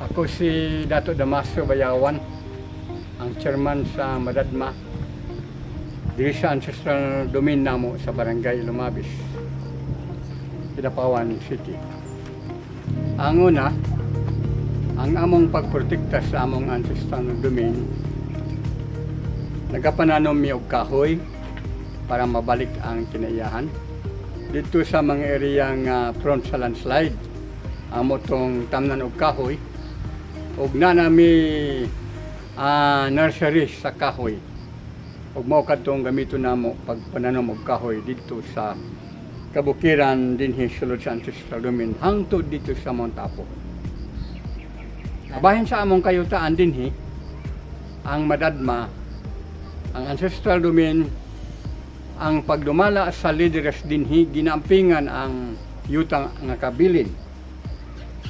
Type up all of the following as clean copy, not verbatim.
Ako si Dato Damaso Bayawan, ang chairman sa Madadma, diri sa ancestral domain namo sa Barangay Lumabis, Kidapawan City. Ang una, ang among pagprotekta sa among ancestral domain, nagapananom mi og kahoy para mabalik ang kinaiyahan. Dito sa mga area nga prone sa landslide, amo tong tamnan og kahoy, ug na nami nursery sa kahoy. Ug mao kadtong gamiton namo pagpananom og kahoy dito sa kabukiran dinhi sulod sa ancestral domain hangtod dito sa Mount Apo. Bahin sa among kayutaan dinhi ang Madadma, ang ancestral domain, ang pagdumala sa leaders dinhi ginampingan ang yutang nga kabilin.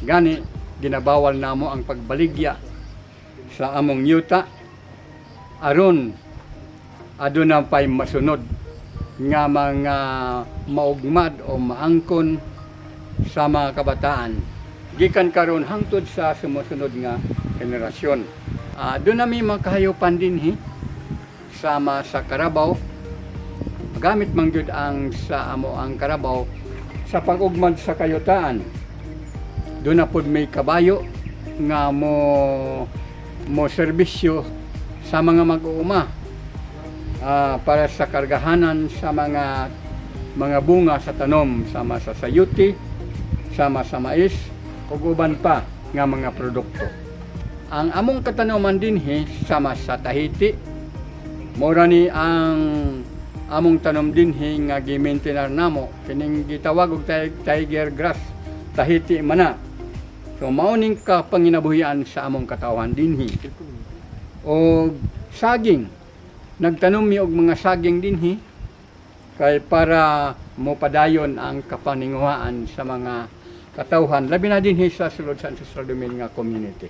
Gani ginabawal namo ang pagbaligya sa among yuta aron aduna pay masunod nga mga maugmad o maangkon sa mga kabataan gikan karon hangtod sa sumusunod nga henerasyon. Doon nami makahayupan dinhi sama sa Carabao. Gamit man gyud ang sa amo ang Carabao sa pag-ugmad sa kayutaan. Doon na pod may kabayo nga mo serbisyo sa mga mag-uuma para sa kargahanan sa mga bunga sa tanom, sama sa sayuti, sama sa mais, ug uban pa nga mga produkto. Ang among katanoman dinhi sama sa Tahiti, mura ni ang among tanom dinhi nga gi-maintain namo kining gitawag og tiger grass Tahiti mana. So mao ning kapanginabuhian sa among katawan dinhi. O saging, nagtanom mi og mga saging dinhi kay para mo padayon ang kapaninguhaan sa mga katawhan labi na dinhi sa sulod sa ancestral domain nga community.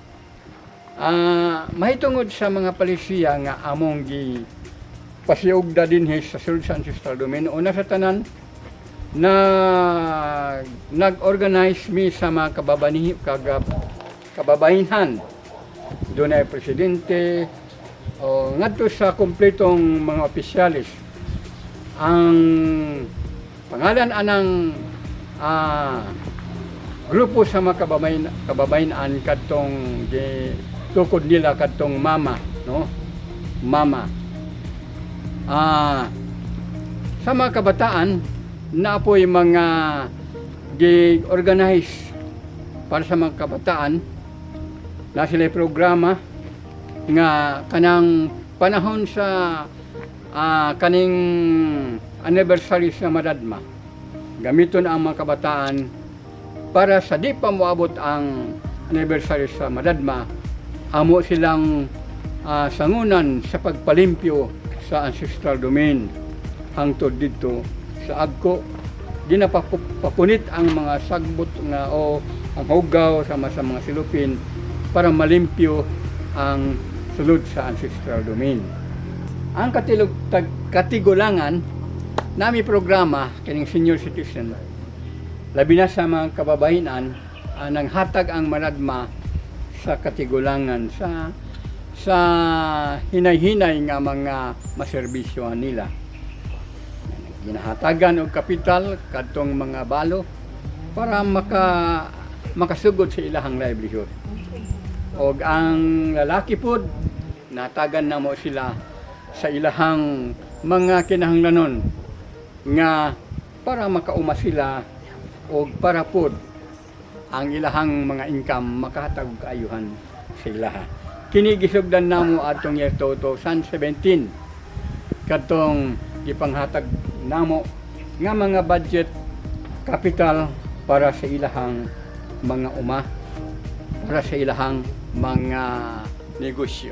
Mahitungod sa mga palisiya nga among gi pasiugda dinhi sa sulod sa ancestral domain, una sa tanan na nag-organize mi sa mga kababainhan. Doon ay presidente o ngadto sa kumpletong mga opisyalis. Ang pangalan anang grupo sa mga kababayan kadtong tukod nila kadtong mama, no? Mama. Sa mga kabataan na po'y mga gi-organize para sa mga kabataan na sila programa nga kanang panahon sa kaning anniversary sa Madadma. Gamiton ang mga kabataan para sa di pa moabot ang anniversary sa Madadma, amo silang sangunan sa pagpalimpyo sa ancestral domain hangtod dito sa Agko. Ginapapunit ang mga sagbot nga o ang hugaw sama sa mga silupin para malimpyo ang sulod sa ancestral domain. Ang katigulangan nami programa kining senior citizen labi na sa mga kababayan nanghatag ang Madadma sa katigulangan sa hinay-hinay nga mga maserbisyohan nila. Ginahatagan og kapital kadtong mga balo para makasugod sa ilahang livelihood. Og ang lalaki pod natagan namo sila sa ilahang mga kinahanglanon nga para makauma sila og para pod ang ilahang mga income makahatag og kaayuhan sa ilaha. Kini gisugdan namo atong year 2017 kadtong gipanghatag namo nga mga budget capital para sa ilahang mga uma, para sa ilahang mga negosyo.